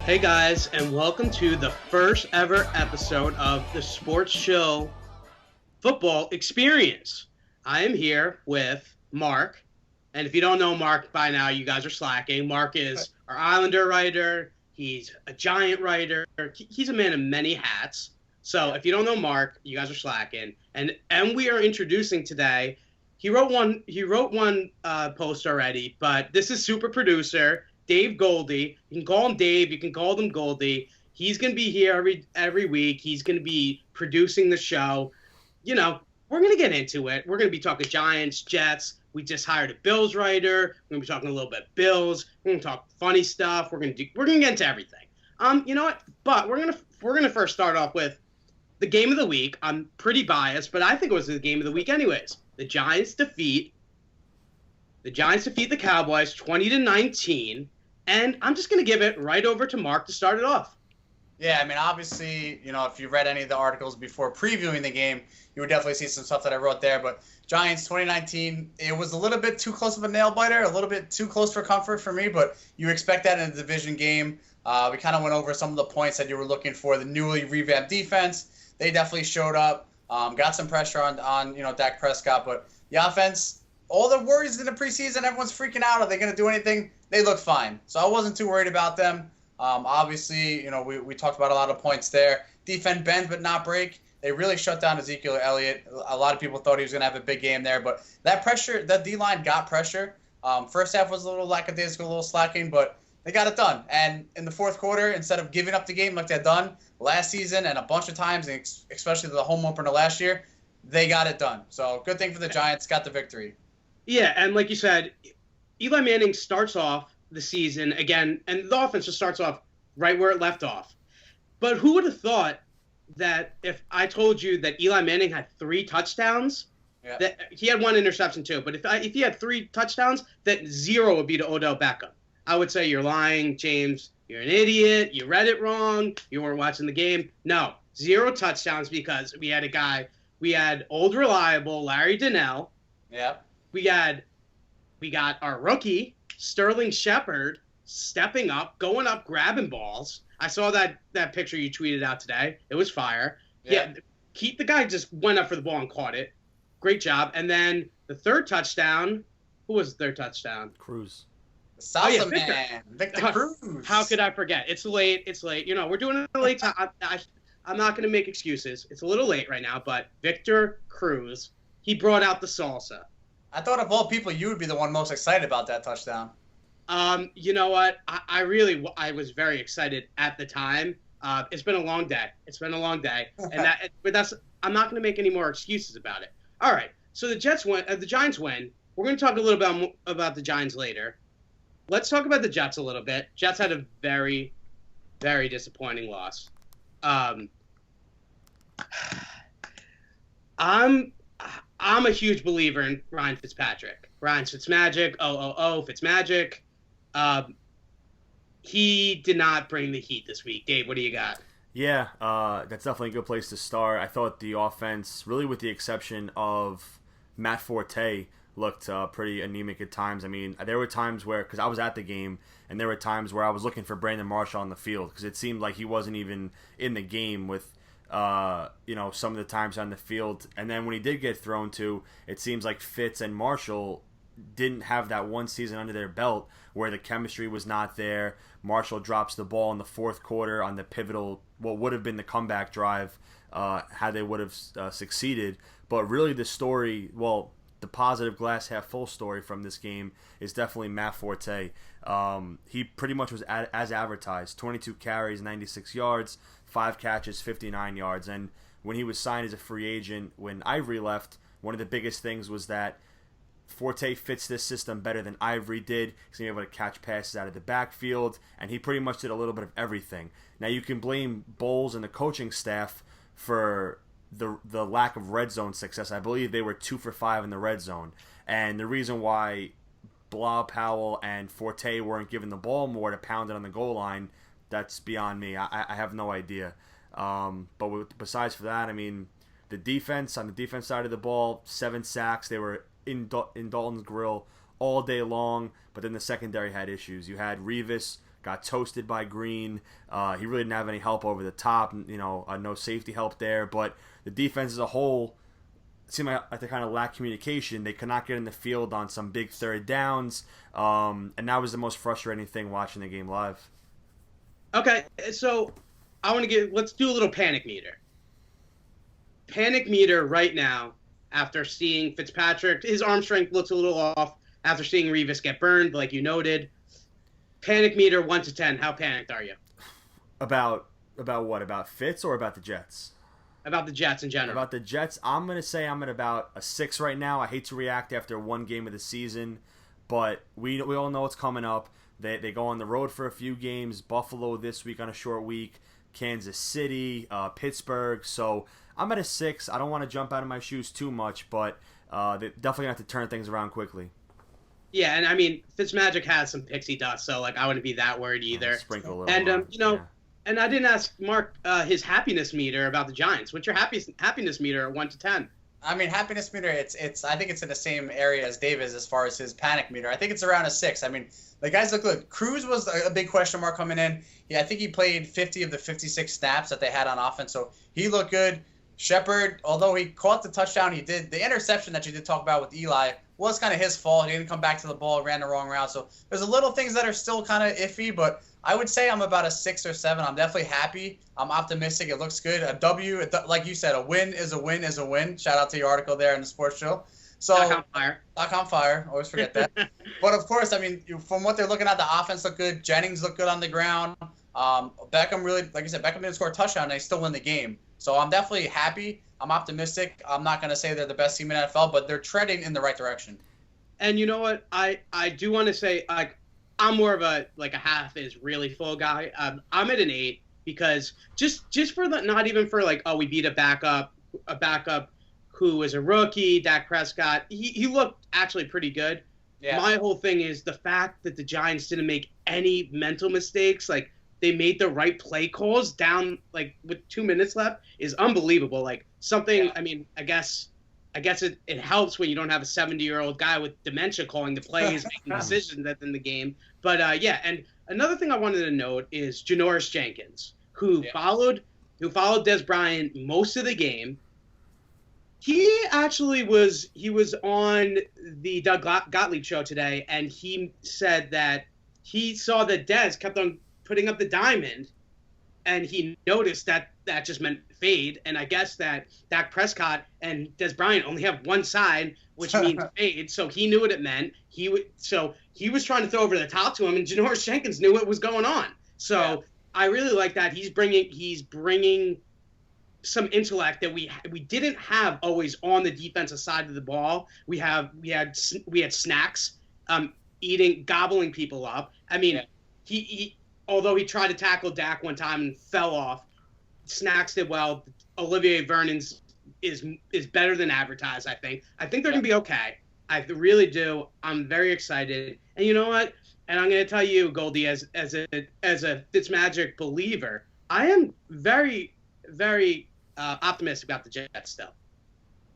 Hey guys, and welcome to the first ever episode of the Sports Show Football Experience. I am here with Mark, and if you don't know Mark by now, you guys are slacking. Mark is our Islander writer. He's a Giant writer. He's a man of many hats. So if you don't know Mark, you guys are slacking. And we are introducing today. He wrote one. Post already, but this is super producer Dave Goldie. You can call him Dave. You can call him Goldie. He's gonna be here every week. He's gonna be producing the show. We're gonna get into it. We're gonna be talking Giants, Jets. We just hired a Bills writer. We're gonna be talking a little bit Bills. We're gonna talk funny stuff. We're gonna get into everything. You know what? But we're gonna first start off with the game of the week. I'm pretty biased, but I think it was the game of the week anyways. The Giants defeat the Cowboys 20-19, and I'm just going to give it right over to Mark to start it off. Yeah, I mean, obviously, if you read any of the articles before previewing the game, you would definitely see some stuff that I wrote there. But Giants 2019, it was a little bit too close of a nail biter, a little bit too close for comfort for me, but you expect that in a division game. We kind of went over some of the points that you were looking for. The newly revamped defense, they definitely showed up, got some pressure on Dak Prescott, but the offense, all the worries in the preseason, everyone's freaking out. Are they going to do anything? They look fine. So I wasn't too worried about them. Obviously, we talked about a lot of points there. Defense bend but not break. They really shut down Ezekiel Elliott. A lot of people thought he was going to have a big game there. But that pressure, that D-line got pressure. First half was a little lackadaisical, a little slacking, but they got it done. And in the fourth quarter, instead of giving up the game like they'd done last season and a bunch of times, and especially the home opener last year, they got it done. So good thing for the Giants, got the victory. Yeah, and like you said, Eli Manning starts off the season again, and the offense just starts off right where it left off. But who would have thought that if I told you that Eli Manning had 3 touchdowns, that he had 1 interception too, but if he had 3 touchdowns, that 0 would be to Odell Beckham. I would say you're lying, James. You're an idiot. You read it wrong. You weren't watching the game. No, 0 touchdowns because we had old reliable Larry Donnell. Yep. We got our rookie, Sterling Shepard, stepping up, going up, grabbing balls. I saw that picture you tweeted out today. It was fire. Yeah, the guy just went up for the ball and caught it. Great job. And then the third touchdown, who was the third touchdown? Cruz. The salsa man, Victor Cruz. How could I forget? It's late. We're doing it a late time. I'm not going to make excuses. It's a little late right now, but Victor Cruz, he brought out the salsa. I thought of all people, you would be the one most excited about that touchdown. You know what? I was very excited at the time. It's been a long day. And I'm not going to make any more excuses about it. All right. So the Giants win. We're going to talk a little bit about the Giants later. Let's talk about the Jets a little bit. Jets had a very, very disappointing loss. I'm a huge believer in Ryan Fitzpatrick. Ryan Fitzmagic, Fitzmagic. He did not bring the heat this week. Dave, what do you got? Yeah, that's definitely a good place to start. I thought the offense, really with the exception of Matt Forte, looked pretty anemic at times. I mean, there were times where, because I was at the game, and there were times where I was looking for Brandon Marshall on the field, because it seemed like he wasn't even in the game with some of the times on the field. And then when he did get thrown to, it seems like Fitz and Marshall didn't have that one season under their belt where the chemistry was not there. Marshall drops the ball in the fourth quarter on the pivotal, what would have been the comeback drive, had they would have succeeded. But really the story, the positive glass half full story from this game is definitely Matt Forte. He pretty much was as advertised. 22 carries, 96 yards, 5 catches, 59 yards. And when he was signed as a free agent, when Ivory left, one of the biggest things was that Forte fits this system better than Ivory did. He's going to be able to catch passes out of the backfield, and he pretty much did a little bit of everything. Now you can blame Bowles and the coaching staff for the lack of red zone success. I believe they were 2 for 5 in the red zone. And the reason why Blau, Powell, and Forte weren't given the ball more to pound it on the goal line, that's beyond me. I have no idea. But besides for that, I mean, the defense, on the defense side of the ball, 7 sacks. They were in Dalton's grill all day long, but then the secondary had issues. You had Revis got toasted by Green. He really didn't have any help over the top, no safety help there. But the defense as a whole seemed like they kind of lacked communication. They could not get in the field on some big third downs, and that was the most frustrating thing watching the game live. Okay, so let's do a little panic meter. Panic meter right now after seeing Fitzpatrick. His arm strength looks a little off after seeing Revis get burned, like you noted. Panic meter 1 to 10. How panicked are you? About what? About Fitz or about the Jets? About the Jets in general. About the Jets, I'm going to say I'm at about a 6 right now. I hate to react after one game of the season, but we all know what's coming up. They go on the road for a few games. Buffalo this week on a short week. Kansas City, Pittsburgh. So I'm at a 6. I don't want to jump out of my shoes too much, but they definitely have to turn things around quickly. Yeah, and I mean, Fitzmagic has some pixie dust, so I wouldn't be that worried either. Sprinkle a little. And and I didn't ask Mark his happiness meter about the Giants. What's your happiness meter 1 to 10? I mean, happiness meter, it's I think it's in the same area as Dave is as far as his panic meter. I think it's around a 6. I mean, the guys look good. Cruz was a big question mark coming in. Yeah, I think he played 50 of the 56 snaps that they had on offense, so he looked good. Shepard, although he caught the touchdown, the interception that you did talk about with Eli was kind of his fault. He didn't come back to the ball, ran the wrong route. So there's a little things that are still kind of iffy, but I would say I'm about a 6 or 7. I'm definitely happy. I'm optimistic. It looks good. A W, like you said, a win is a win is a win. Shout out to your article there in the sports show. So Lock on fire. Always forget that. But of course, I mean, from what they're looking at, the offense looked good. Jennings looked good on the ground. Beckham really, like I said, Beckham didn't score a touchdown, and they still win the game. So I'm definitely happy. I'm optimistic. I'm not going to say they're the best team in NFL, but they're treading in the right direction. And you know what? I do want to say, I'm more of a half is really full guy. I'm at an 8 because just for not even for we beat a backup who was a rookie, Dak Prescott. He looked actually pretty good. Yeah. My whole thing is the fact that the Giants didn't make any mental mistakes. They made the right play calls down with 2 minutes left is unbelievable. I mean, I guess it helps when you don't have a 70-year-old guy with dementia calling the plays, making decisions in the game. But and another thing I wanted to note is Janoris Jenkins, who followed Des Bryant most of the game. He actually was on the Doug Gottlieb show today, and he said that he saw that Des kept on putting up the diamond, and he noticed that just meant fade. And I guess that Dak Prescott and Des Bryant only have one side, which means fade. So he knew what it meant. He was trying to throw over the top to him, and Janoris Jenkins knew what was going on. So I really like that. He's bringing some intellect that we didn't have always on the defensive side of the ball. We had Snacks gobbling people up. I mean, he although he tried to tackle Dak one time and fell off, Snacks did well. Olivier Vernon's is better than advertised, I think. I think they're going to be okay. I really do. I'm very excited. And you know what? And I'm going to tell you, Goldie, as a Fitzmagic believer, I am very, very optimistic about the Jets still.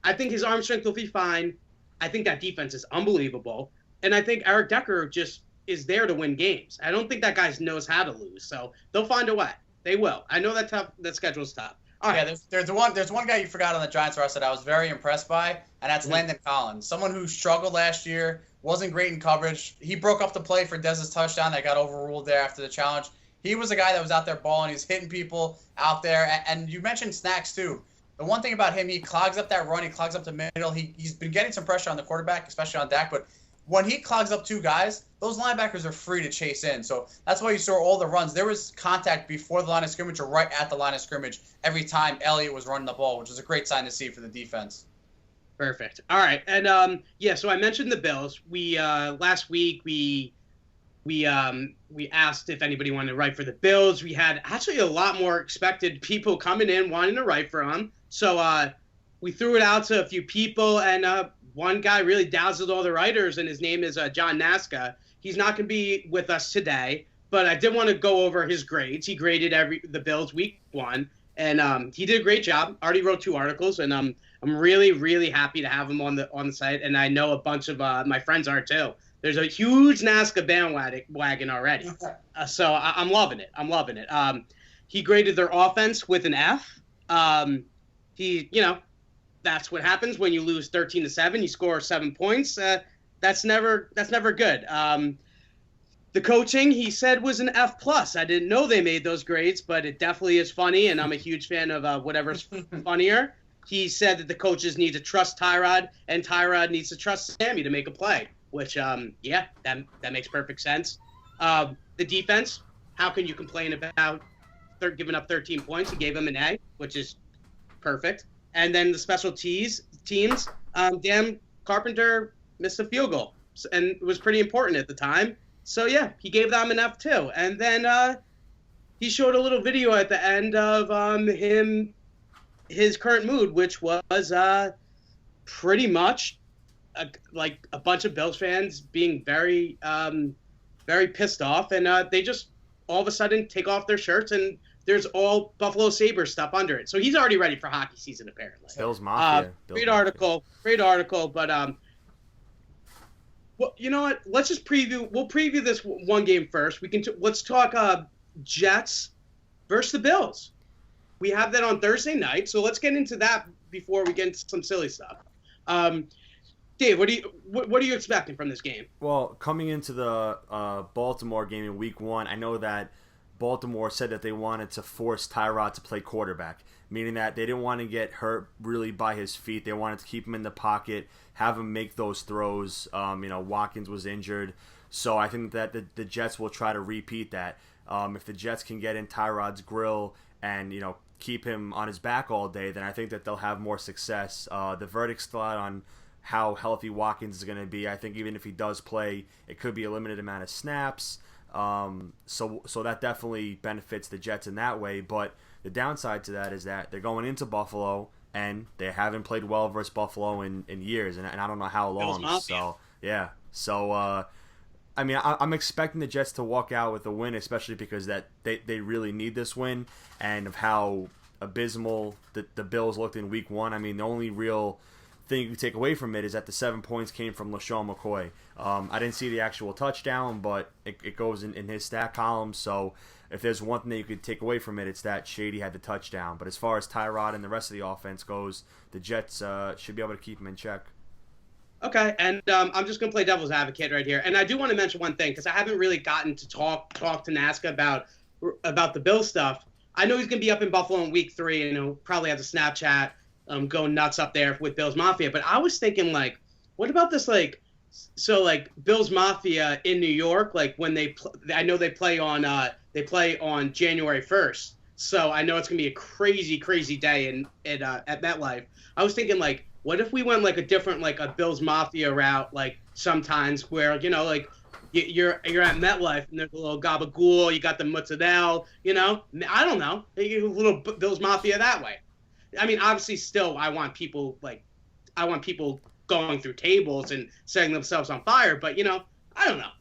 I think his arm strength will be fine. I think that defense is unbelievable. And I think Eric Decker just is there to win games. I don't think that guy knows how to lose. So they'll find a way. They will. I know that schedule's tough. All right. Yeah, there's one guy you forgot on the Giants roster that I was very impressed by, and that's Landon Collins. Someone who struggled last year, wasn't great in coverage. He broke up the play for Dez's touchdown that got overruled there after the challenge. He was a guy that was out there balling. He's hitting people out there. And you mentioned Snacks, too. The one thing about him, he clogs up that run. He clogs up the middle. He's been getting some pressure on the quarterback, especially on Dak. But when he clogs up 2 guys, those linebackers are free to chase in. So that's why you saw all the runs. There was contact before the line of scrimmage or right at the line of scrimmage every time Elliott was running the ball, which is a great sign to see for the defense. Perfect. All right. And, so I mentioned the Bills. We last week we asked if anybody wanted to write for the Bills. We had actually a lot more expected people coming in wanting to write for them. So we threw it out to a few people, and one guy really dazzled all the writers, and his name is John Nasca. He's not going to be with us today, but I did want to go over his grades. He graded the Bills week 1, and he did a great job. Already wrote 2 articles, and I'm really, really happy to have him on the site, and I know a bunch of my friends are too. There's a huge NASCAR bandwagon already. So I'm loving it. I'm loving it. He graded their offense with an F. That's what happens when you lose 13-7. You score 7 points. That's never good. The coaching, he said, was an F plus. I didn't know they made those grades, but it definitely is funny, and I'm a huge fan of whatever's funnier. He said that the coaches need to trust Tyrod, and Tyrod needs to trust Sammy to make a play, which, that makes perfect sense. The defense, how can you complain about giving up 13 points? He gave them an A, which is perfect. And then the special teams, Dan Carpenter missed a field goal, and it was pretty important at the time. So, yeah, he gave them an F too. And then he showed a little video at the end of his current mood, which was pretty much like a bunch of Bills fans being very, very pissed off. And they just all of a sudden take off their shirts and there's all Buffalo Sabres stuff under it. So he's already ready for hockey season, apparently. Bills Mafia. Great article. But well, you know what? Let's just preview. We'll preview this one game first. Let's talk Jets versus the Bills. We have that on Thursday night, so let's get into that before we get into some silly stuff. Dave, what are you expecting from this game? Well, coming into the Baltimore game in Week 1, I know that Baltimore said that they wanted to force Tyrod to play quarterback, meaning that they didn't want to get hurt really by his feet. They wanted to keep him in the pocket, have him make those throws. Watkins was injured, so I think that the Jets will try to repeat that. If the Jets can get in Tyrod's grill and keep him on his back all day, then I think that they'll have more success. The verdict's still out on how healthy Watkins is going to be. I think even if he does play, it could be a limited amount of snaps. So that definitely benefits the Jets in that way. But the downside to that is that they're going into Buffalo and they haven't played well versus Buffalo in years, and I don't know how long. So yeah. So I'm expecting the Jets to walk out with a win, especially because that they really need this win, and of how abysmal the Bills looked in Week 1. I mean, the only real thing you can take away from it is that the 7 points came from LaShawn McCoy. I didn't see the actual touchdown, but it goes in his stat column. So if there's one thing that you could take away from it, it's that Shady had the touchdown. But as far as Tyrod and the rest of the offense goes, the Jets should be able to keep him in check. Okay, and I'm just going to play devil's advocate right here. And I do want to mention one thing, because I haven't really gotten to talk to Nazca about the Bill stuff. I know he's going to be up in Buffalo in Week 3, and he'll probably have the Snapchat going nuts up there with Bills Mafia. But I was thinking, what about this, Bills Mafia in New York, when I know they play on January 1st. So I know it's going to be a crazy, crazy day at MetLife. I was thinking, what if we went a different a Bills Mafia route, sometimes where you're at MetLife and there's a little gabagool, you got the mozzarella, I don't know, a little Bills Mafia that way. I mean, obviously, still I want people going through tables and setting themselves on fire, but I don't know.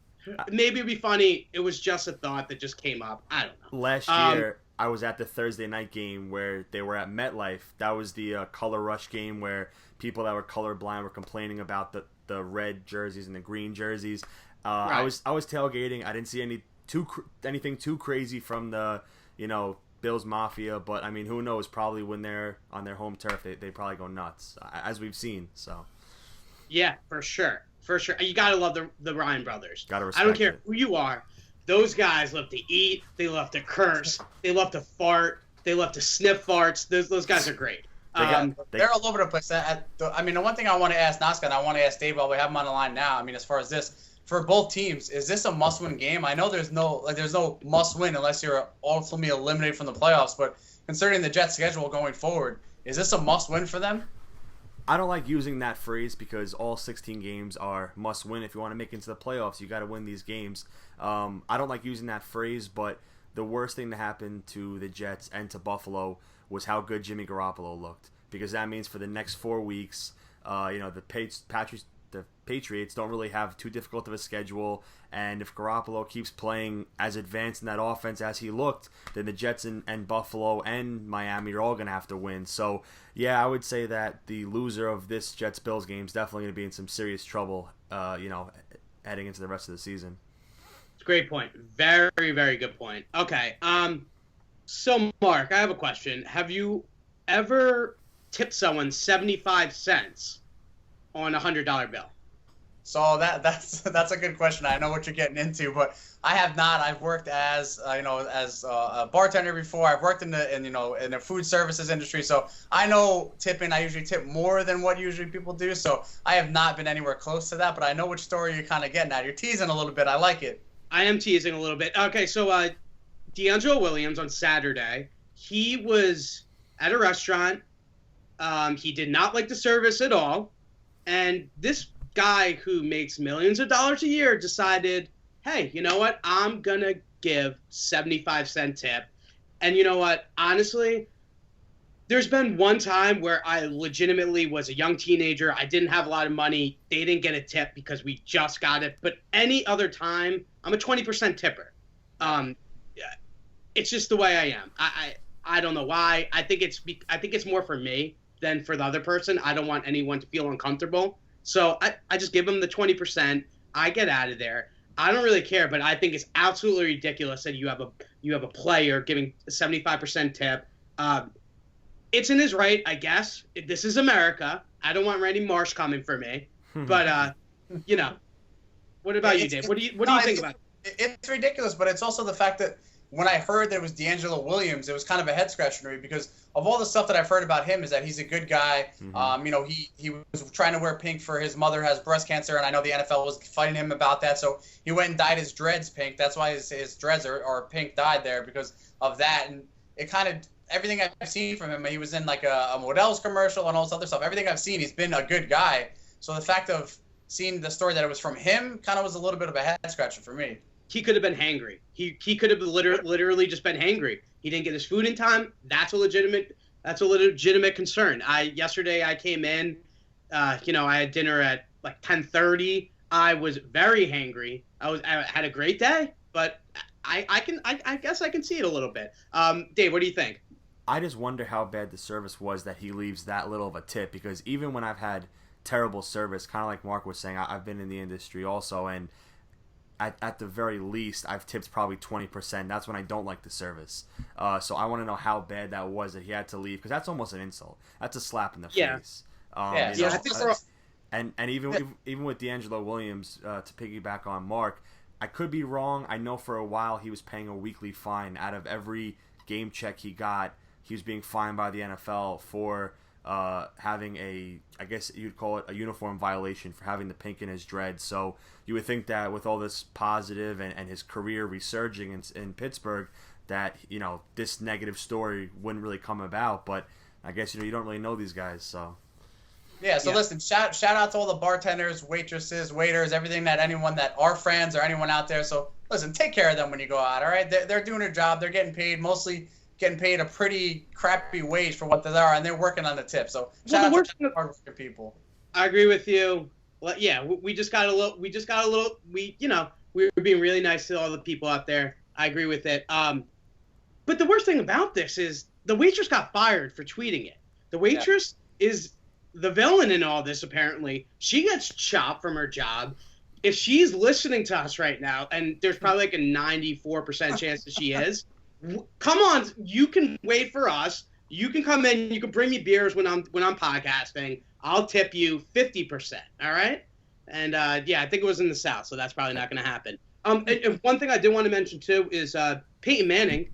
Maybe it'd be funny. It was just a thought that just came up. I don't know. Last year, I was at the Thursday night game where they were at MetLife. That was the color rush game where people that were colorblind were complaining about the red jerseys and the green jerseys. Right. I was tailgating. I didn't see anything too crazy from the Bills Mafia, but I mean, who knows? Probably when they're on their home turf, they probably go nuts, as we've seen. So yeah, for sure. You gotta love the Ryan brothers. Gotta respect. I don't care it. who you are. Those guys love to eat. They love to curse. They love to fart. They love to sniff farts. Those guys are great. They're all over the place. The one thing I want to ask Nazca, and I want to ask Dave while we have him on the line now. I mean, as far as this, for both teams, is this a must-win game? I know there's no must-win unless you're ultimately eliminated from the playoffs. But considering the Jets' schedule going forward, is this a must-win for them? I don't like using that phrase because all 16 games are must-win. If you want to make it into the playoffs, you got to win these games. I don't like using that phrase, but the worst thing to happen to the Jets and to Buffalo was how good Jimmy Garoppolo looked, because that means for the next 4 weeks, the Patriots don't really have too difficult of a schedule, and if Garoppolo keeps playing as advanced in that offense as he looked, then the Jets and Buffalo and Miami are all going to have to win. So, yeah, I would say that the loser of this Jets-Bills game is definitely going to be in some serious trouble, and heading into the rest of the season. It's a great point. Very, very good point. Okay. So Mark, I have a question. Have you ever tipped someone 75 cents on a $100 bill? So that's a good question. I know what you're getting into, but I have not. I've worked as a bartender before. I've worked in the food services industry, so I know tipping. I usually tip more than what usually people do. So I have not been anywhere close to that, but I know which story you're kind of getting at. You're teasing a little bit. I like it. I am teasing a little bit. Okay, so D'Angelo Williams on Saturday, he was at a restaurant. He did not like the service at all, and this guy who makes millions of dollars a year decided, hey, you know what? I'm going to give 75-cent tip. And you know what? Honestly, there's been one time where I legitimately was a young teenager. I didn't have a lot of money. They didn't get a tip because we just got it. But any other time, I'm a 20% tipper. It's just the way I am. I don't know why. I think it's more for me than for the other person. I don't want anyone to feel uncomfortable. So I just give them the 20%. I get out of there. I don't really care, but I think it's absolutely ridiculous that you have a player giving a 75% tip. It's in his right, I guess. This is America. I don't want Randy Marsh coming for me. But what about you, Dave? What do you think about it? It's ridiculous, but it's also the fact that when I heard that it was D'Angelo Williams, it was kind of a head scratcher to me because of all the stuff that I've heard about him is that he's a good guy. Mm-hmm. He was trying to wear pink for his mother has breast cancer, and I know the NFL was fighting him about that. So he went and dyed his dreads pink. That's why his dreads are pink dyed there because of that. And it kind of everything I've seen from him, he was in like a Modell's commercial and all this other stuff. Everything I've seen, he's been a good guy. So the fact of seeing the story that it was from him kind of was a little bit of a head scratcher for me. He could have been hangry. He could have literally just been hangry. He didn't get his food in time. That's a legitimate concern. Yesterday I came in, I had dinner at like 10:30. I was very hangry. I had a great day, but I guess I can see it a little bit. Dave, what do you think? I just wonder how bad the service was that he leaves that little of a tip, because even when I've had terrible service, kind of like Mark was saying, I've been in the industry also, and at the very least, I've tipped probably 20%. That's when I don't like the service. So I want to know how bad that was that he had to leave, because that's almost an insult. That's a slap in the face. I think and even with D'Angelo Williams, to piggyback on Mark, I could be wrong. I know for a while he was paying a weekly fine. Out of every game check he got, he was being fined by the NFL for having I guess you'd call it a uniform violation for having the pink in his dreads. So you would think that with all this positive and his career resurging in Pittsburgh, that this negative story wouldn't really come about. But I guess you don't really know these guys, so. Yeah, so listen, shout out to all the bartenders, waitresses, waiters, everything anyone that are friends or anyone out there. So listen, take care of them when you go out, all right? They're doing their job. They're getting paid, mostly getting paid a pretty crappy wage for what they are, and they're working on the tip. So shout out to the hardworking people. I agree with you. Well, yeah, we were being really nice to all the people out there. I agree with it. But the worst thing about this is the waitress got fired for tweeting it. The waitress is the villain in all this, apparently. She gets chopped from her job. If she's listening to us right now, and there's probably like a 94% chance that she is, come on, you can wait for us. You can come in, you can bring me beers when I'm podcasting. I'll tip you 50%, all right? And I think it was in the South, so that's probably not going to happen. And one thing I did want to mention too is Peyton Manning.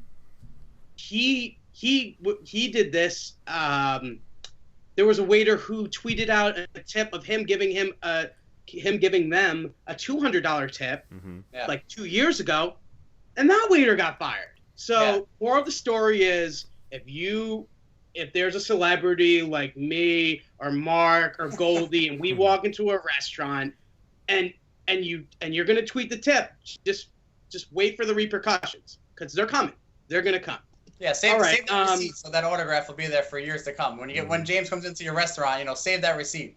He did this. There was a waiter who tweeted out a tip of him giving them a $200 tip like 2 years ago, and that waiter got fired. So more of the story is if there's a celebrity like me or Mark or Goldie and we walk into a restaurant and you're gonna tweet the tip, just wait for the repercussions, because they're coming. They're gonna come. Yeah, save the receipt so that autograph will be there for years to come. When James comes into your restaurant, save that receipt.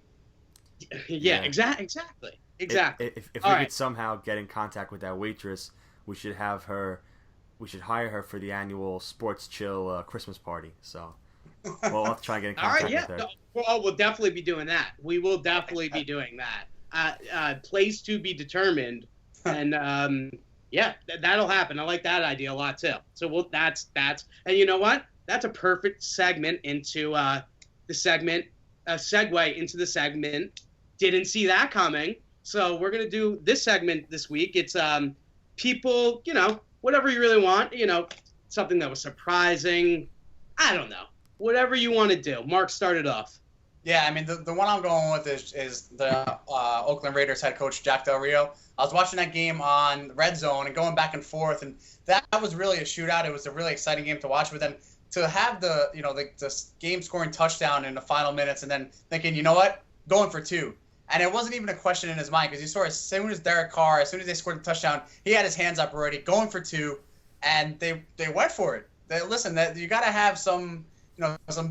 Yeah. Exactly. If we could somehow get in contact with that waitress, we should hire her for the annual Sports Chill Christmas party. So we'll have to try and get in contact with her. We'll definitely be doing that. We will definitely be doing that. place to be determined, and that'll happen. I like that idea a lot too. So that's and you know what? That's a perfect segment into the segment, a segue into the segment. Didn't see that coming. So we're gonna do this segment this week. It's people, whatever you really want, something that was surprising. I don't know. Whatever you want to do. Mark started off. Yeah, I mean, the one I'm going with is the Oakland Raiders head coach, Jack Del Rio. I was watching that game on Red Zone and going back and forth, and that was really a shootout. It was a really exciting game to watch. But then to have the game-scoring touchdown in the final minutes and then thinking, you know what, going for two. And it wasn't even a question in his mind because you saw as soon as Derek Carr, as soon as they scored the touchdown, he had his hands up already, going for two, and they went for it. Listen, you got to have some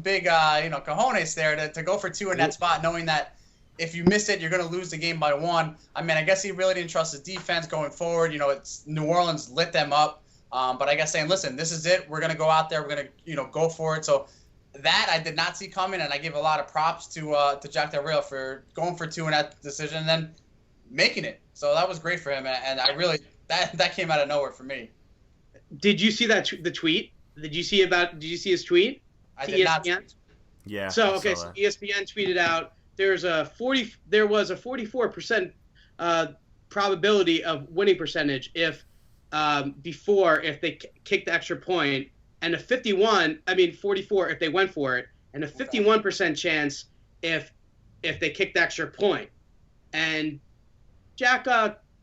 big, cojones there to go for two in that spot, knowing that if you miss it, you're going to lose the game by one. I mean, I guess he really didn't trust his defense going forward. It's New Orleans lit them up. But I guess saying, listen, this is it. We're going to go out there. We're going to, go for it. So that I did not see coming, and I give a lot of props to Jack Del Rio for going for two in that decision and then making it. So that was great for him, and I really that came out of nowhere for me. Did you see the tweet? Did you see his tweet? I did not. Yeah. So ESPN tweeted out there was a 44% probability of winning percentage if they kicked the extra point, and a 44 if they went for it, and a 51% chance if they kicked the extra point. And Jack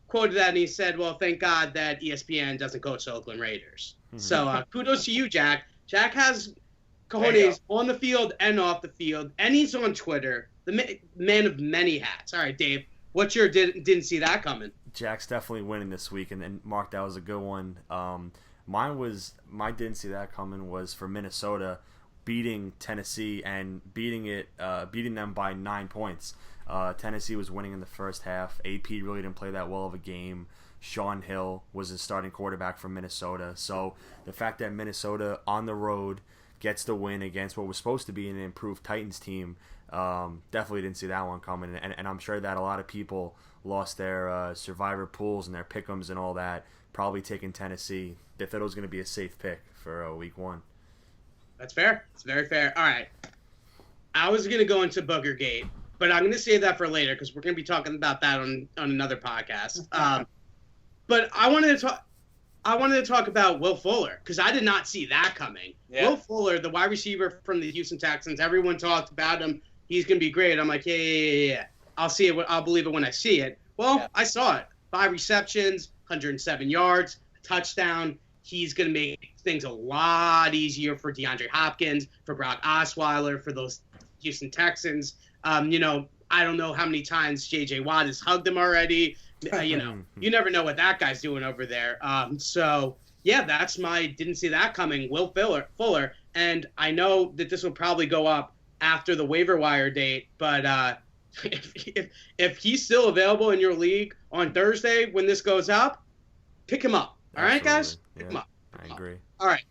quoted that and he said, "Well, thank God that ESPN doesn't coach the Oakland Raiders." Mm-hmm. So kudos to you, Jack. Jack has cojones on the field and off the field, and he's on Twitter. The man of many hats. All right, Dave, what's your didn't see that coming? Jack's definitely winning this week, and Mark, that was a good one. My didn't see that coming was for Minnesota beating Tennessee and beating them by 9 points. Tennessee was winning in the first half. AP really didn't play that well of a game. Sean Hill was the starting quarterback for Minnesota. So the fact that Minnesota on the road gets the win against what was supposed to be an improved Titans team, definitely didn't see that one coming. And I'm sure that a lot of people lost their survivor pools and their pick'ems and all that, probably taking Tennessee. They thought it was going to be a safe pick for week one. That's fair. It's very fair. All right. I was going to go into Boogergate, but I'm going to save that for later because we're going to be talking about that on another podcast. But I wanted to talk about Will Fuller because I did not see that coming. Yeah. Will Fuller, the wide receiver from the Houston Texans, everyone talked about him. He's going to be great. I'm like, yeah. I'll see it. I'll believe it when I see it. Well, yeah. I saw it. 5 receptions, 107 yards, a touchdown. He's going to make things a lot easier for DeAndre Hopkins, for Brock Osweiler, for those Houston Texans. I don't know how many times J.J. Watt has hugged him already. You never know what that guy's doing over there. So, yeah, that's my didn't see that coming, Will Fuller. And I know that this will probably go up after the waiver wire date, but if he's still available in your league on Thursday when this goes up, pick him up. All right, guys? Pick him up. I agree. All right.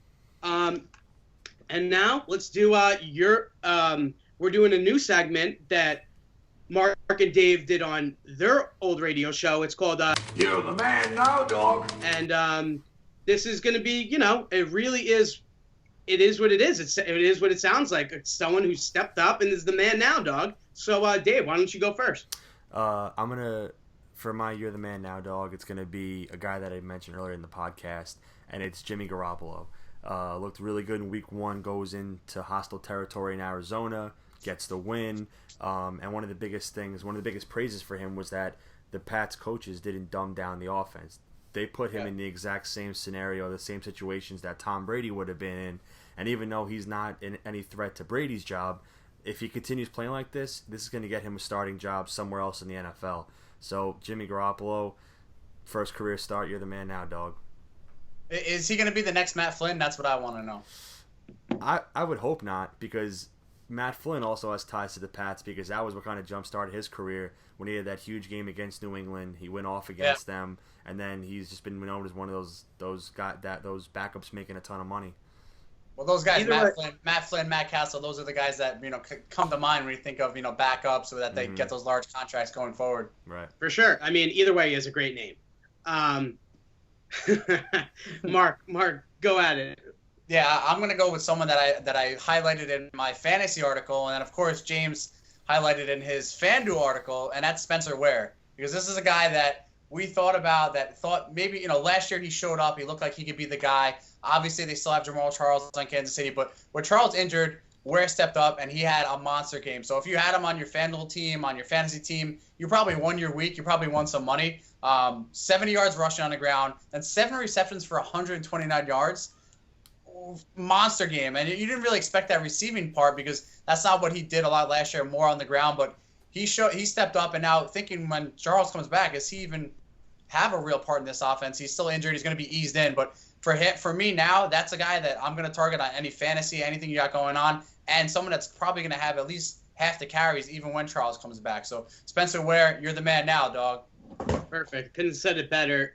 And now let's do we're doing a new segment that Mark and Dave did on their old radio show. It's called You're the Man Now, Dog. And this is going to be, it really is. It is what it is. It is what it sounds like. It's someone who stepped up and is the man now, dog. So, Dave, why don't you go first? I'm going to, for my You're the Man Now, dog, it's going to be a guy that I mentioned earlier in the podcast, and it's Jimmy Garoppolo. Looked really good in week 1, goes into hostile territory in Arizona, gets the win. And one of the biggest praises for him was that the Pats coaches didn't dumb down the offense. They put him in the exact same scenario, the same situations that Tom Brady would have been in. And even though he's not in any threat to Brady's job, if he continues playing like this is going to get him a starting job somewhere else in the NFL. So, Jimmy Garoppolo, first career start, you're the man now, dog. Is he going to be the next Matt Flynn? That's what I want to know. I would hope not, because Matt Flynn also has ties to the Pats, because that was what kind of jump-started his career when he had that huge game against New England. He went off against them, and then he's just been known as one of those backups making a ton of money. Well, those guys, Either Matt Flynn, Matt Castle, those are the guys that come to mind when you think of backups so that they get those large contracts going forward. Right. For sure. I mean, either way, he has a great name. Mark, go at it. Yeah, I'm gonna go with someone that I highlighted in my fantasy article, and then of course James highlighted in his FanDuel article, and that's Spencer Ware, because this is a guy that we thought maybe last year he showed up, he looked like he could be the guy. Obviously, they still have Jamal Charles on Kansas City, but with Charles injured, Ware stepped up and he had a monster game. So if you had him on your FanDuel team, on your fantasy team, you probably won your week. You probably won some money. 70 yards rushing on the ground, and 7 receptions for 129 yards. Monster game, and you didn't really expect that receiving part because that's not what he did a lot last year, more on the ground. But he stepped up, and now thinking when Charles comes back, is he even have a real part in this offense? He's still injured. He's going to be eased in, but for me now, that's a guy that I'm going to target on any fantasy, anything you got going on, and someone that's probably going to have at least half the carries even when Charles comes back. So Spencer Ware, you're the man now, dog. Perfect. Couldn't have said it better.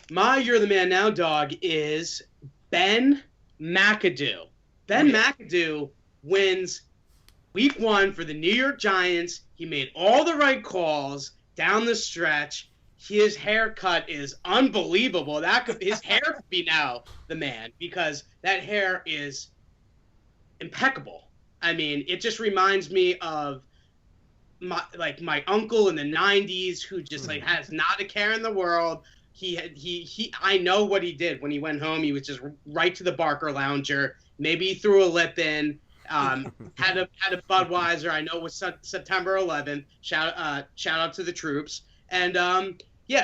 My You're the Man Now dog is Ben McAdoo. Ben McAdoo wins week 1 for the New York Giants. He made all the right calls down the stretch. His haircut is unbelievable. His hair could be now the man, because that hair is impeccable. I mean, it just reminds me of my uncle in the 90s who just has not a care in the world. I know what he did when he went home. He was just right to the Barker Lounger. Maybe he threw a lip in. Had a Budweiser. I know it was September 11th. Shout out to the troops. And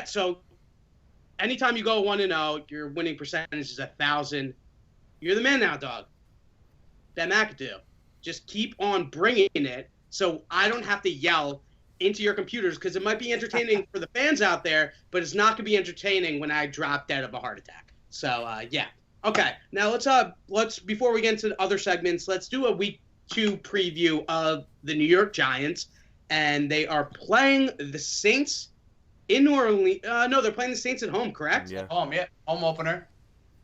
so anytime you go 1-0, your winning percentage is 1,000. You're the man now, dog. Ben McAdoo. Just keep on bringing it, so I don't have to yell into your computers, because it might be entertaining for the fans out there, but it's not going to be entertaining when I drop dead of a heart attack. So yeah. Okay. Now let's before we get into other segments, let's do a week 2 preview of the New York Giants, and they are playing the Saints in New Orleans. No, they're playing the Saints at home, correct? Yeah. Home opener.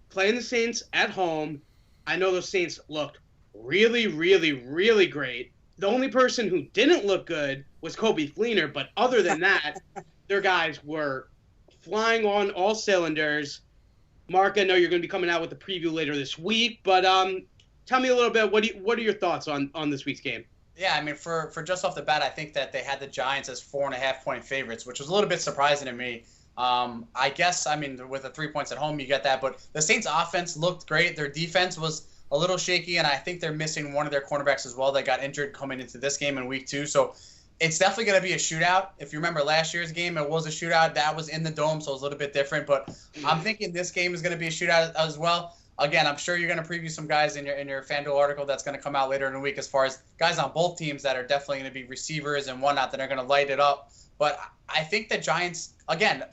Playing the Saints at home. I know those Saints looked really, really, really great. The only person who didn't look good was Kobe Fleener, but other than that, their guys were flying on all cylinders. Mark, I know you're going to be coming out with a preview later this week, but tell me a little bit, what are your thoughts on this week's game? Yeah, I mean, for just off the bat, I think that they had the Giants as 4.5-point favorites, which was a little bit surprising to me. I guess, I mean, with the 3 points at home, you get that, but the Saints' offense looked great. Their defense was a little shaky, and I think they're missing one of their cornerbacks as well that got injured coming into this game in week 2. So it's definitely going to be a shootout. If you remember last year's game, it was a shootout. That was in the dome, so it was a little bit different. But I'm thinking this game is going to be a shootout as well. Again, I'm sure you're going to preview some guys in your FanDuel article that's going to come out later in the week as far as guys on both teams that are definitely going to be receivers and whatnot that are going to light it up. But I think the Giants, again,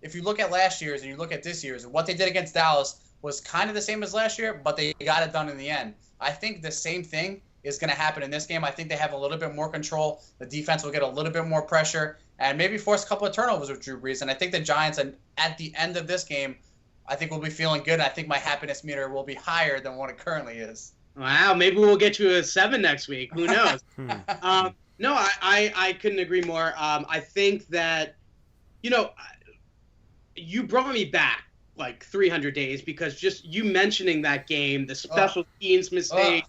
if you look at last year's and you look at this year's, what they did against Dallas was kind of the same as last year, but they got it done in the end. I think the same thing is going to happen in this game. I think they have a little bit more control. The defense will get a little bit more pressure and maybe force a couple of turnovers with Drew Brees. And I think the Giants, at the end of this game, I think we'll be feeling good. I think my happiness meter will be higher than what it currently is. Wow, maybe we'll get you a 7 next week. Who knows? No, I couldn't agree more. I think that, you brought me back like 300 days, because just you mentioning that game, the special teams mistake,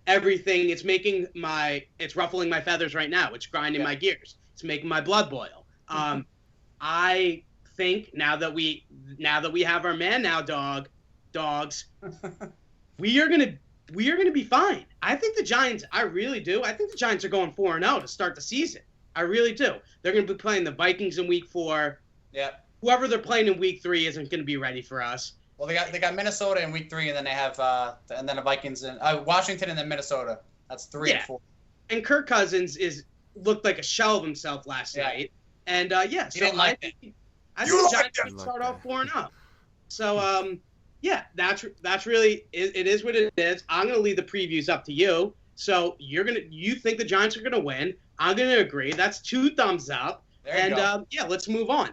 everything, it's ruffling my feathers right now. It's grinding my gears. It's making my blood boil. I think now that we have our man now dogs, we are gonna be fine. I think the Giants, I really do. I think the Giants are going 4-0 to start the season. I really do. They're gonna be playing the Vikings in week 4. Yeah. Whoever they're playing in week 3 isn't going to be ready for us. Well, they got Minnesota in week 3, and then they have and then the Vikings and Washington and then Minnesota. That's 3 and 4. And Kirk Cousins looked like a shell of himself last night. And so I think the Giants should start off 4-0. So that's really it is what it is. I'm going to leave the previews up to you. So you think the Giants are going to win? I'm going to agree. That's 2 thumbs up. There you go. Let's move on.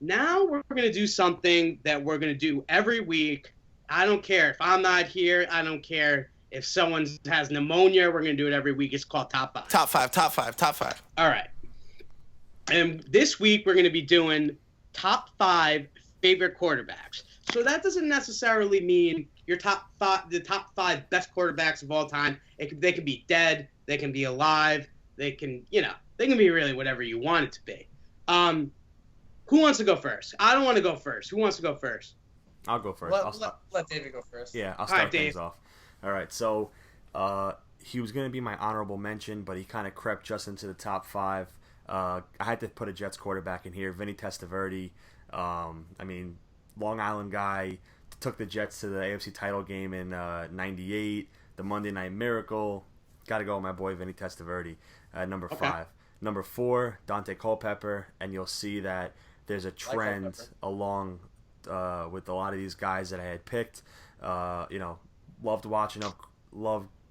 Now we're going to do something that we're going to do every week. I don't care if I'm not here. I don't care if someone has pneumonia. We're going to do it every week. It's called Top 5. Top five, top five, top five. All right. And this week we're going to be doing top 5 favorite quarterbacks. So that doesn't necessarily mean your the top 5 best quarterbacks of all time. They can be dead. They can be alive. They can be really whatever you want it to be. Who wants to go first? I don't want to go first. Who wants to go first? I'll go first. Let David go first. Yeah, I'll start things Dave. off. All right, so he was going to be my honorable mention, but he kind of crept just into the top 5. I had to put a Jets quarterback in here, Vinny Testaverde. Long Island guy, took the Jets to the AFC title game in '98, the Monday Night Miracle. Got to go with my boy Vinny Testaverde at number 5. Number 4, Dante Culpepper, and you'll see that there's a trend along with a lot of these guys that I had picked. Loved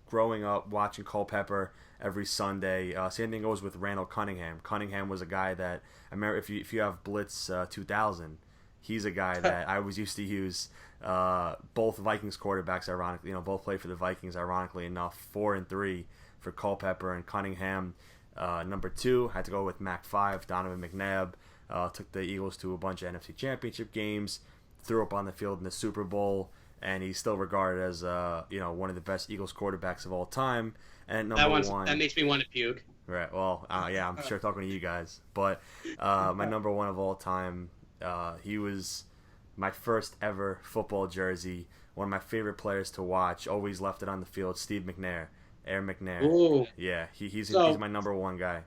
growing up watching Culpepper every Sunday. Same thing goes with Randall Cunningham. Cunningham was a guy that I remember. If you have Blitz 2000, he's a guy that I was used to use. Both Vikings quarterbacks, ironically, both played for the Vikings. Ironically enough, 4 and 3 for Culpepper and Cunningham. Number 2, had to go with Mac 5, Donovan McNabb. Took the Eagles to a bunch of NFC Championship games. Threw up on the field in the Super Bowl. And he's still regarded as one of the best Eagles quarterbacks of all time. And number 1, that makes me want to puke. Right. Well, yeah, I'm sure talking to you guys. But my number 1 of all time, he was my first ever football jersey. One of my favorite players to watch. Always left it on the field. Steve McNair, Air McNair. Ooh. Yeah, he's my number 1 guy.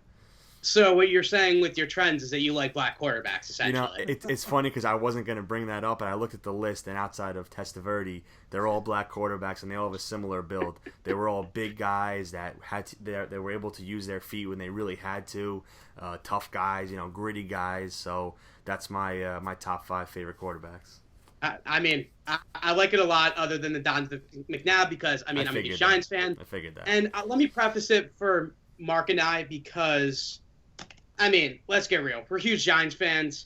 So what you're saying with your trends is that you like black quarterbacks, essentially. It's funny because I wasn't going to bring that up, and I looked at the list, and outside of Testaverde, they're all black quarterbacks, and they all have a similar build. They were all big guys that they were able to use their feet when they really had to. Tough guys, gritty guys. So that's my my top 5 favorite quarterbacks. I like it a lot, other than the Don McNabb, because I'm a huge Giants fan. I figured that. And let me preface it for Mark and I, because let's get real. We're huge Giants fans.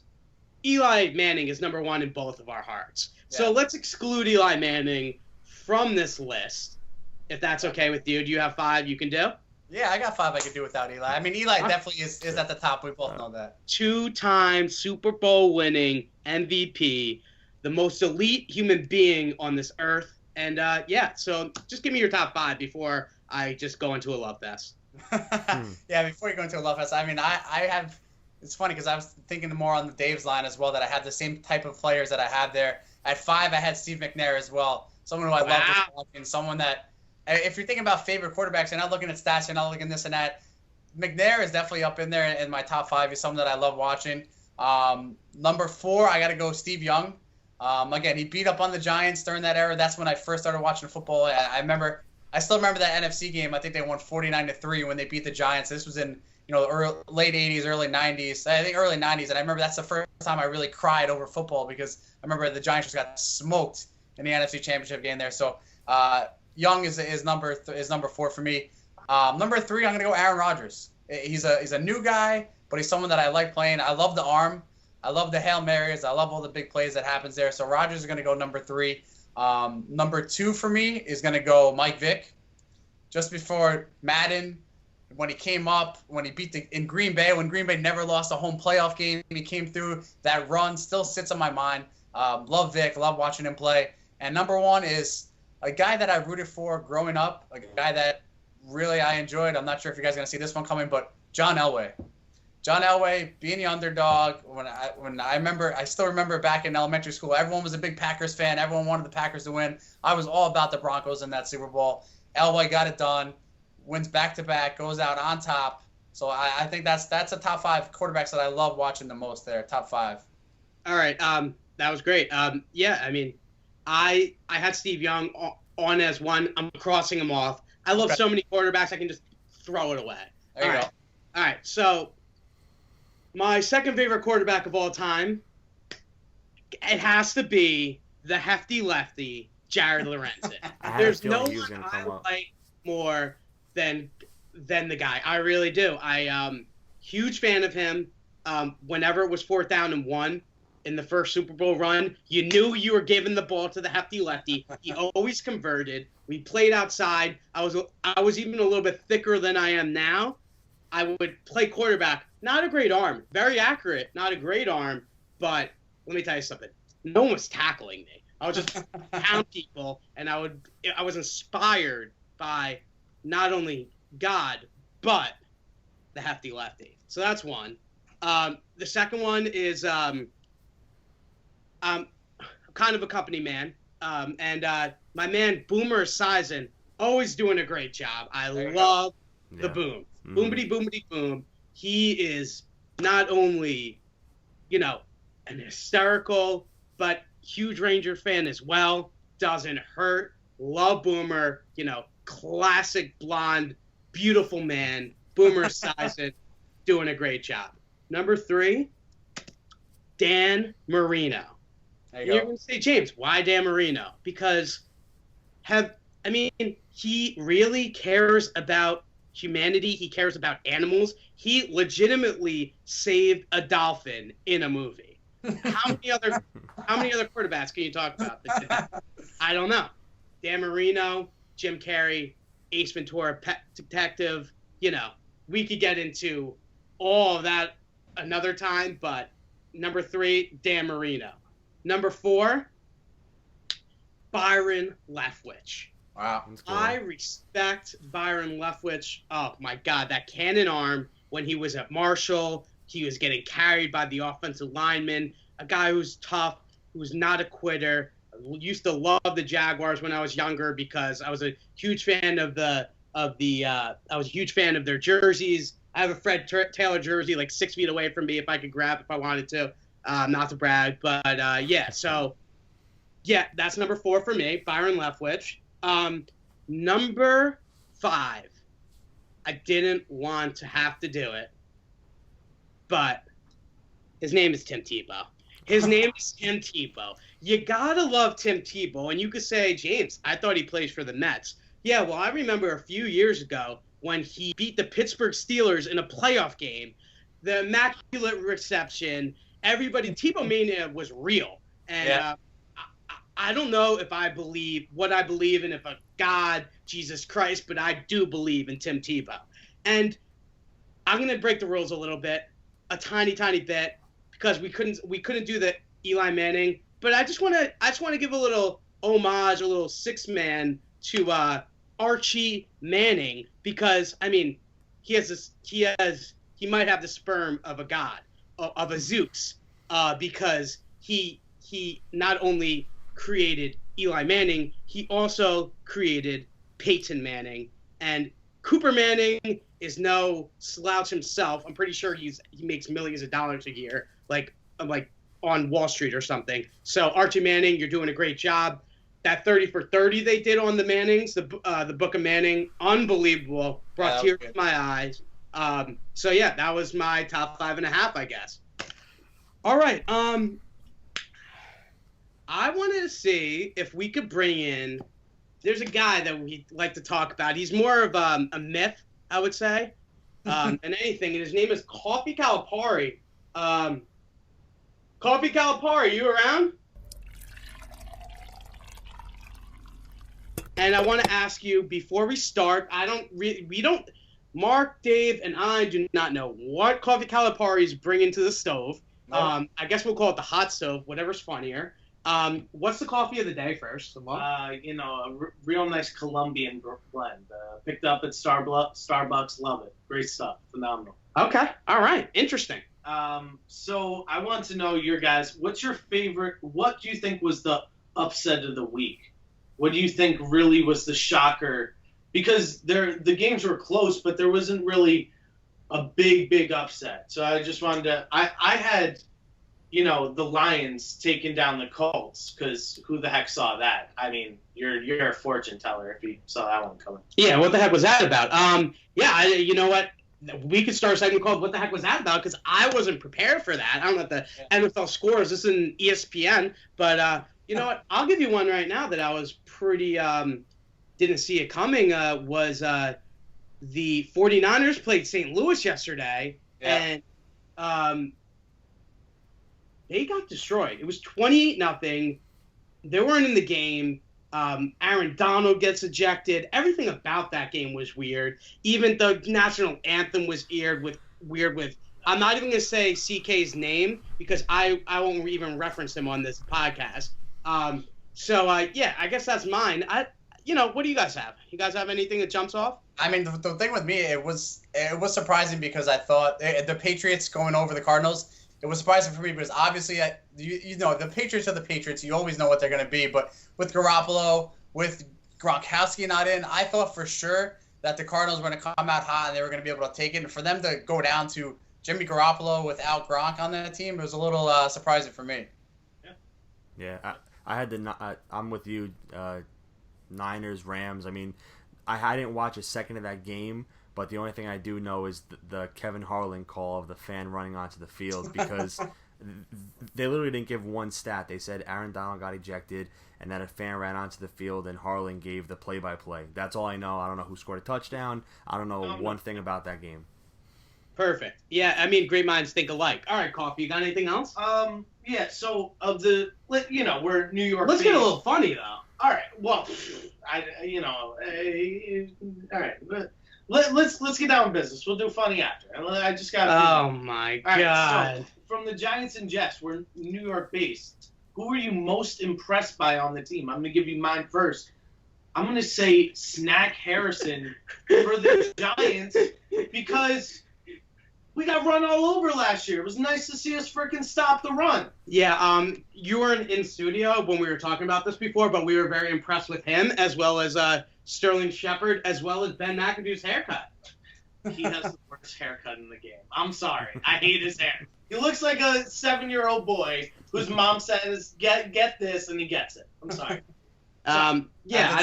Eli Manning is number 1 in both of our hearts. Yeah. So let's exclude Eli Manning from this list, if that's okay with you. Do you have 5 you can do? Yeah, I got 5 I could do without Eli. Eli definitely is at the top. We both know that. 2-time Super Bowl winning MVP, the most elite human being on this earth. And, so just give me your top 5 before I just go into a love fest. Yeah, before you go into a love fest, I have. It's funny because I was thinking more on the Dave's line as well, that I had the same type of players that I had there. At 5, I had Steve McNair as well. Someone who I love watching, someone that, if you're thinking about favorite quarterbacks, you're not looking at stats, you're not looking this and that. McNair is definitely up in there in my top 5. He's someone that I love watching. Number 4, I got to go Steve Young. Again, he beat up on the Giants during that era. That's when I first started watching football. I still remember that NFC game. I think they won 49-3 when they beat the Giants. This was in late 80s, early 90s. I think early 90s, and I remember that's the first time I really cried over football, because I remember the Giants just got smoked in the NFC Championship game there. So Young is number 4 for me. Number 3, I'm gonna go Aaron Rodgers. He's a new guy, but he's someone that I like playing. I love the arm. I love the Hail Marys. I love all the big plays that happens there. So Rodgers is gonna go number 3. Number 2 for me is going to go Mike Vick. Just before Madden, when he came up, when he beat in Green Bay, when Green Bay never lost a home playoff game, he came through. That run still sits on my mind. Love Vick, love watching him play. And number 1 is a guy that I rooted for growing up, a guy that really I enjoyed. I'm not sure if you guys are going to see this one coming, but John Elway. John Elway being the underdog. I still remember back in elementary school, everyone was a big Packers fan. Everyone wanted the Packers to win. I was all about the Broncos in that Super Bowl. Elway got it done, wins back-to-back, goes out on top. So I think that's a top 5 quarterbacks that I love watching the most there, top 5. All right, that was great. I had Steve Young on as 1. I'm crossing him off. I love so many quarterbacks, I can just throw it away. There you go. All right, so my second favorite quarterback of all time, it has to be the hefty lefty, Jared Lorenzen. There's no one I like more than the guy. I really do. Huge fan of him. Whenever it was 4th down and 1, in the first Super Bowl run. You knew you were giving the ball to the hefty lefty. He always converted. We played outside. I was even a little bit thicker than I am now. I would play quarterback. Not a great arm. Very accurate. Not a great arm. But let me tell you something. No one was tackling me. I would just pound people, and I was inspired by not only God, but the hefty lefty. So that's one. The second one is I'm kind of a company man. And my man Boomer Esiason, always doing a great job. I love the boom. Boomity, boomity, boom. He is not only, an hysterical, but huge Ranger fan as well. Doesn't hurt. Love Boomer. Classic blonde, beautiful man. Boomer Esiason, doing a great job. Number 3, Dan Marino. You're going to say, James, why Dan Marino? Because he really cares about humanity. He cares about animals. He legitimately saved a dolphin in a movie. How many other quarterbacks can you talk about? I don't know. Dan Marino, Jim Carrey, Ace Ventura, Pet Detective. We could get into all of that another time, but number 3, Dan Marino. Number 4, Byron Leftwich. Wow. Cool. I respect Byron Leftwich. Oh, my God. That cannon arm when he was at Marshall, he was getting carried by the offensive lineman, a guy who's tough, who's not a quitter. I used to love the Jaguars when I was younger because I was a huge fan of their jerseys. I have a Fred Taylor jersey like 6 feet away from me if I could grab if I wanted to. Not to brag, but that's number 4 for me, Byron Leftwich. Number 5, I didn't want to have to do it, but his name is Tim Tebow. You gotta love Tim Tebow, and you could say, James, I thought he plays for the Mets. Yeah, well, I remember a few years ago when he beat the Pittsburgh Steelers in a playoff game, the immaculate reception. Everybody, Tebow Mania was real. And I don't know if I believe what I believe in, if a God, Jesus Christ, but I do believe in Tim Tebow. And I'm going to break the rules a little bit, a tiny, tiny bit, because we couldn't do the Eli Manning. But I just want to give a little homage, a little six-man to Archie Manning, because, he might have the sperm of a god, of a Zeus, because he not only created Eli Manning, he also created Peyton Manning. And Cooper Manning is no slouch himself. I'm pretty sure he makes millions of dollars a year, like on Wall Street or something. So Archie Manning, you're doing a great job. That 30 for 30 they did on the Mannings, the Book of Manning, unbelievable. Brought tears to my eyes. So yeah, that was my top 5.5, I guess. All right. I wanted to see if we could bring in. There's a guy that we like to talk about. He's more of a myth, I would say, than anything. And his name is Coffee Calapari. Coffee Calapari, you around? And I want to ask you before we start. Mark, Dave, and I do not know what Coffee Calapari is bringing to the stove. I guess we'll call it the hot stove, whatever's funnier. What's the coffee of the day first? A real nice Colombian blend. Picked up at Starbucks. Love it. Great stuff. Phenomenal. Okay. All right. Interesting. So I want to know your guys. What's your favorite? What do you think was the upset of the week? What do you think really was the shocker? Because the games were close, but there wasn't really a big upset. So I just wanted to. I had. The Lions taking down the Colts, because who the heck saw that? You're a fortune teller if you saw that one coming. Yeah, what the heck was that about? You know what? We could start a segment called "What the heck was that about?" because I wasn't prepared for that. I don't know the NFL scores. This is an ESPN, but you know what? I'll give you one right now that I was pretty didn't see it coming. Was the 49ers 'ers played St. Louis yesterday, and they got destroyed. It was 28-0. They weren't in the game. Aaron Donald gets ejected. Everything about that game was weird. Even the national anthem was weird with. I'm not even gonna say CK's name because I won't even reference him on this podcast. Yeah, I guess that's mine. What do you guys have? You guys have anything that jumps off? I mean, the thing with me, it was surprising because I thought the Patriots going over the Cardinals. It was surprising for me because obviously, the Patriots are the Patriots. You always know what they're going to be. But with Garoppolo, with Gronkowski not in, I thought for sure that the Cardinals were going to come out hot and they were going to be able to take it. And for them to go down to Jimmy Garoppolo without Gronk on that team, it was a little surprising for me. Yeah, I'm with you. Niners, Rams. I mean, I didn't watch a second of that game. But the only thing I do know is the Kevin Harlan call of the fan running onto the field because they literally didn't give one stat. They said Aaron Donald got ejected and that a fan ran onto the field and Harlan gave the play-by-play. That's all I know. I don't know who scored a touchdown. I don't know one thing about that game. Perfect. Yeah, I mean, great minds think alike. All right, Coffee, you got anything else? Yeah, so we're New York. Let's get a little funny, though. All right, well, all right, let's get down to business. We'll do funny after. I just got. Oh my God! Right, so from the Giants and Jets, we're New York based. Who are you most impressed by on the team? I'm gonna give you mine first. I'm gonna say Snack Harrison for the Giants because we got run all over last year. It was nice to see us freaking stop the run. Yeah, you weren't in studio when we were talking about this before, but we were very impressed with him as well as Sterling Shepard, as well as Ben McAdoo's haircut. He has the worst haircut in the game. I'm sorry. I hate his hair. He looks like a 7-year-old boy whose mom says, get this, and he gets it. I'm sorry. I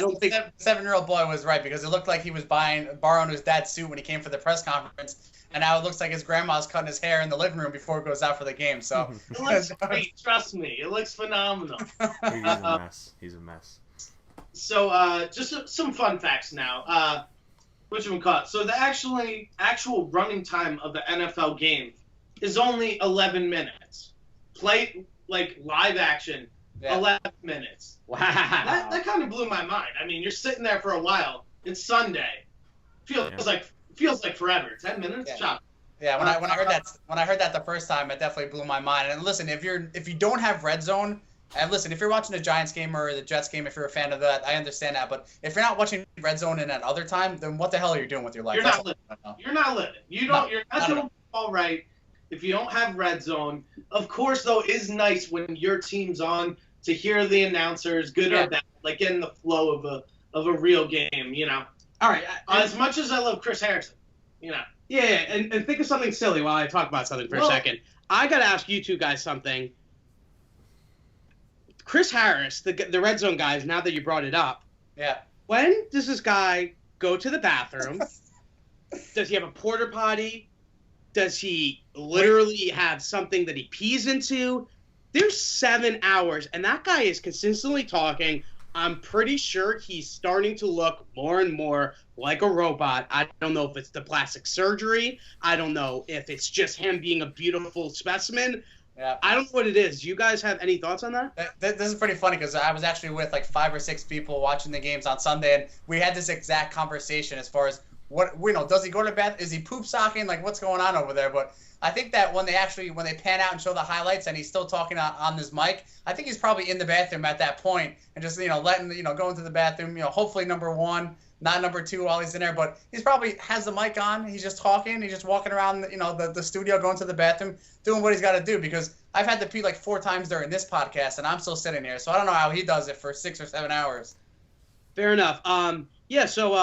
don't think the 7-year-old boy was right because it looked like he was borrowing his dad's suit when he came for the press conference, and now it looks like his grandma's cutting his hair in the living room before it goes out for the game. So it looks great. Trust me. It looks phenomenal. He's a mess. So, just some fun facts now. So the actual running time of the NFL game is only 11 minutes. Play like live action, 11 minutes. Wow. That kind of blew my mind. I mean, you're sitting there for a while. It's Sunday. Feels like forever. 10 minutes. Yeah. Chop. Yeah, when I heard that the first time, it definitely blew my mind. And listen, if you don't have Red Zone. And listen, if you're watching the Giants game or the Jets game, if you're a fan of that, I understand that. But if you're not watching Red Zone in that other time, then what the hell are you doing with your life? You're not living. You're not living. You're not doing all right if you don't have Red Zone. Of course, though, it is nice when your team's on to hear the announcers, good or bad, like getting the flow of a real game. All right. As much as I love Chris Harrison, Yeah, and think of something silly while I talk about something for a second. I got to ask you two guys something. Chris Harris, the Red Zone guys, now that you brought it up, when does this guy go to the bathroom? Does he have a porta potty? Does he literally have something that he pees into? There's 7 hours, and that guy is consistently talking. I'm pretty sure he's starting to look more and more like a robot. I don't know if it's the plastic surgery. I don't know if it's just him being a beautiful specimen. Yeah. I don't know what it is. Do you guys have any thoughts on that? This is pretty funny because I was actually with like 5 or 6 people watching the games on Sunday, and we had this exact conversation as far as does he go to bed? Is he poop socking? Like, what's going on over there? But I think that when they pan out and show the highlights and he's still talking on his mic, I think he's probably in the bathroom at that point and just letting go into the bathroom. Hopefully number 1. Not number 2 while he's in there, but he's probably has the mic on. He's just talking. He's just walking around, the studio, going to the bathroom, doing what he's got to do. Because I've had to pee like 4 times during this podcast, and I'm still sitting here. So I don't know how he does it for 6 or 7 hours. Fair enough. So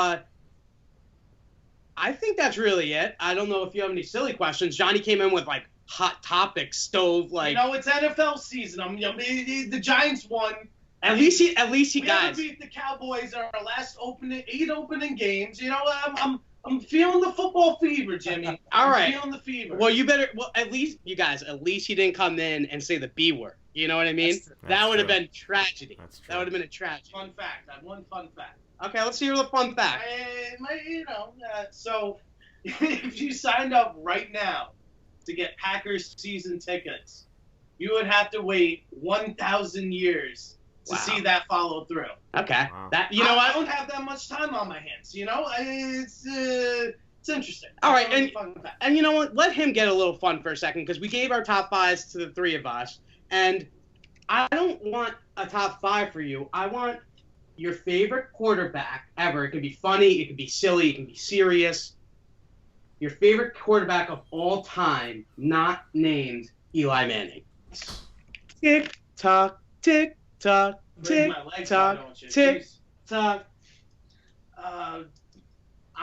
I think that's really it. I don't know if you have any silly questions. Johnny came in with like hot topic stove like. It's NFL season. The Giants won. At least he we guys. We beat the Cowboys in our last 8 opening games. I'm feeling the football fever, Jimmy. All right. I'm feeling the fever. Well, at least he didn't come in and say the B word. You know what I mean? That would have been tragedy. That would have been a tragedy. Fun fact. I have one fun fact. Okay, let's hear the fun fact. So if you signed up right now to get Packers season tickets, you would have to wait 1,000 years to see that follow through. Okay. Wow. That you know I what? don't have that much time on my hands. It's interesting. All right, It's fun fact. and you know what? Let him get a little fun for a second because we gave our top fives to the three of us, and I don't want a top five for you. I want your favorite quarterback ever. It can be funny, it can be silly, it can be serious. Your favorite quarterback of all time, not named Eli Manning. Tick tock, tick tock, Break tick my legs out, tock, don't you? tick Jeez. tock.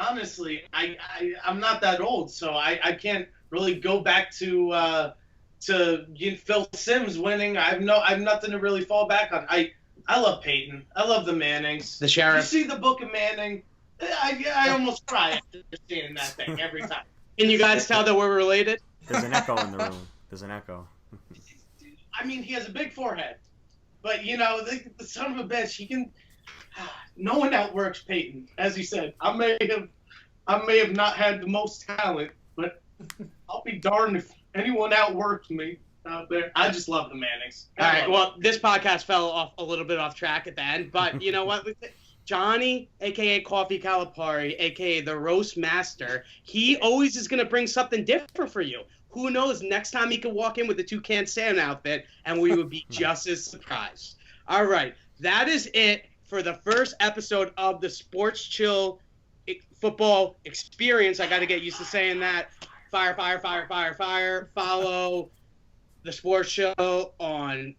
Honestly, I'm not that old, so I can't really go back to Phil Simms winning. I've nothing to really fall back on. I love Peyton. I love the Mannings. The Sheriff. You see the Book of Manning? I almost cry after seeing that thing every time. Can you guys tell that we're related? There's an echo in the room. There's an echo. I mean, he has a big forehead, but the son of a bitch, he can. No one outworks Peyton, as he said. I may have not had the most talent, but I'll be darned if anyone outworks me out there. I just love the Mannings. All right. Well, this podcast fell off a little bit off track at the end, but you know what? Johnny, aka Coffee Calapari, aka the Roast Master, he always is gonna bring something different for you. Who knows? Next time he could walk in with the Toucan Sam outfit, and we would be just as surprised. All right, that is it for the first episode of the Sports Chill Football Experience. I got to get used to saying that. Fire, fire, fire, fire, fire. Follow the Sports Show on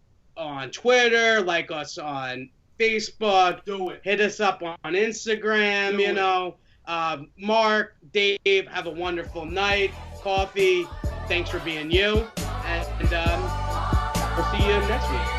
Twitter. Like us on Facebook. Do it. Hit us up on Instagram. Do it. Mark, Dave, have a wonderful night. Coffee, thanks for being you. And we'll see you next week.